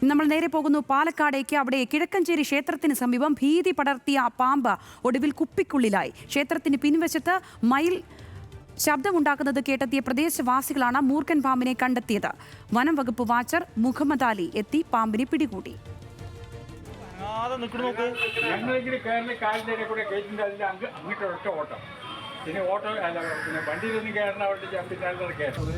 നമ്മൾ നേരെ പോകുന്നു പാലക്കാടേക്ക്. അവിടെ കിഴക്കഞ്ചേരി ക്ഷേത്രത്തിന് സമീപം ഭീതി പടർത്തിയ പാമ്പ് ഒടുവിൽ കുപ്പിക്കുള്ളിലായി. ക്ഷേത്രത്തിന് പിൻവശത്ത് മയിൽ ശബ്ദമുണ്ടാക്കുന്നത് കേട്ടെത്തിയ പ്രദേശവാസികളാണ് മൂർഖൻ പാമ്പിനെ കണ്ടെത്തിയത്. വനം വകുപ്പ് വാച്ചർ മുഹമ്മദ് അലി എത്തി പാമ്പിനെ പിടികൂടി. പിന്നെ ഓട്ടോ അല്ല, പിന്നെ വണ്ടിയിലൊന്നും കയറണ അവിടെ ചപ്പിട്ടാൽ കയറും.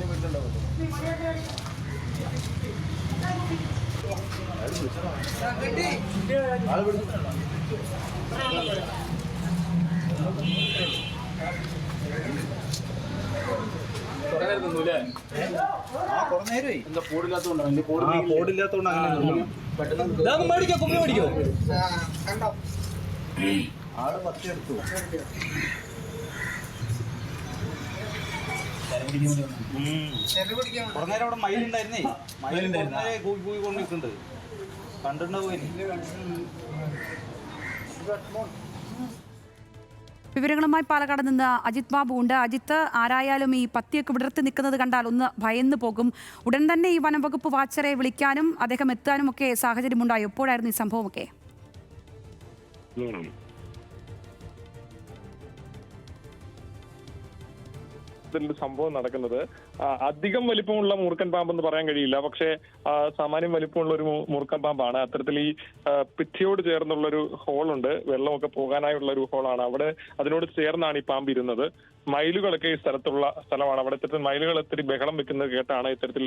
ആള് പത്തിയെടുത്തു. കുറെ നേരം അവിടെ മയിലുണ്ടായിരുന്നേ, കൂയി കൊണ്ടിട്ടുണ്ട്, കണ്ടിട്ടുണ്ടാവും. വിവരങ്ങളുമായി പാലക്കാട് നിന്ന് അജിത് ബാബു ഉണ്ട്. അജിത്ത്, ആരായാലും ഈ പത്തിയൊക്കെ വിടർത്തി നിൽക്കുന്നത് കണ്ടാൽ ഒന്ന് ഭയന്നു പോകും. ഉടൻ തന്നെ ഈ വനം വകുപ്പ് വാച്ചറെ വിളിക്കാനും അദ്ദേഹം എത്താനും ഒക്കെ സാഹചര്യമുണ്ടായോ? എപ്പോഴായിരുന്നു ഈ സംഭവമൊക്കെ? സംഭവം നടക്കുന്നത് അധികം വലിപ്പമുള്ള മൂർഖൻ പാമ്പെന്ന് പറയാൻ കഴിയില്ല. പക്ഷേ സാമാന്യം വലിപ്പമുള്ള ഒരു മൂർഖൻ പാമ്പാണ്. അത്തരത്തിൽ ഈ ഭിത്തിയോട് ചേർന്നുള്ള ഒരു ഹോളുണ്ട്, വെള്ളമൊക്കെ പോകാനായുള്ള ഒരു ഹോളാണ്. അവിടെ അതിനോട് ചേർന്നാണ് ഈ പാമ്പ് ഇരുന്നത്. മയിലുകളൊക്കെ ഈ സ്ഥലമാണ്. അവിടെ ഇത്തരത്തിൽ മയിലുകൾ ഒത്തിരി ബഹളം വെക്കുന്നത് കേട്ടാണ് ഇത്തരത്തിൽ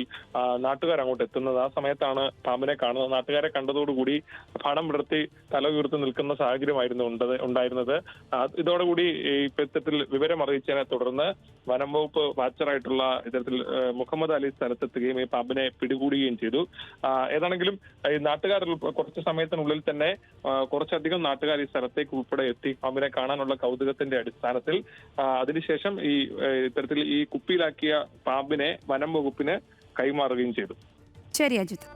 നാട്ടുകാർ അങ്ങോട്ട് എത്തുന്നത്. ആ സമയത്താണ് പാമ്പിനെ കാണുന്നത്. നാട്ടുകാരെ കണ്ടതോടുകൂടി പണം വിടർത്തി തല ഉയർത്തി നിൽക്കുന്ന സാഹചര്യമായിരുന്നു ഉണ്ടായിരുന്നത്. ഇതോടുകൂടി ഇത്തരത്തിൽ വിവരം അറിയിച്ചതിനെ തുടർന്ന് വനം വകുപ്പ് വാച്ചറായിട്ടുള്ള ഇത്തരത്തിൽ മുഹമ്മദ് അലി സ്ഥലത്തെത്തുകയും ഈ പാമ്പിനെ പിടികൂടുകയും ചെയ്തു. ഏതാണെങ്കിലും ഈ നാട്ടുകാർ കുറച്ച് സമയത്തിനുള്ളിൽ തന്നെ കുറച്ചധികം നാട്ടുകാർ ഈ സ്ഥലത്തേക്ക് ഉൾപ്പെടെ എത്തി പാമ്പിനെ കാണാനുള്ള കൗതുകത്തിന്റെ അടിസ്ഥാനത്തിൽ അതിനുശേഷം ഈ ഇത്തരത്തിൽ ഈ കുപ്പിയിലാക്കിയ പാമ്പിനെ വനം വകുപ്പിന് കൈമാറുകയും ചെയ്തു. ശരി അജിത്ത്.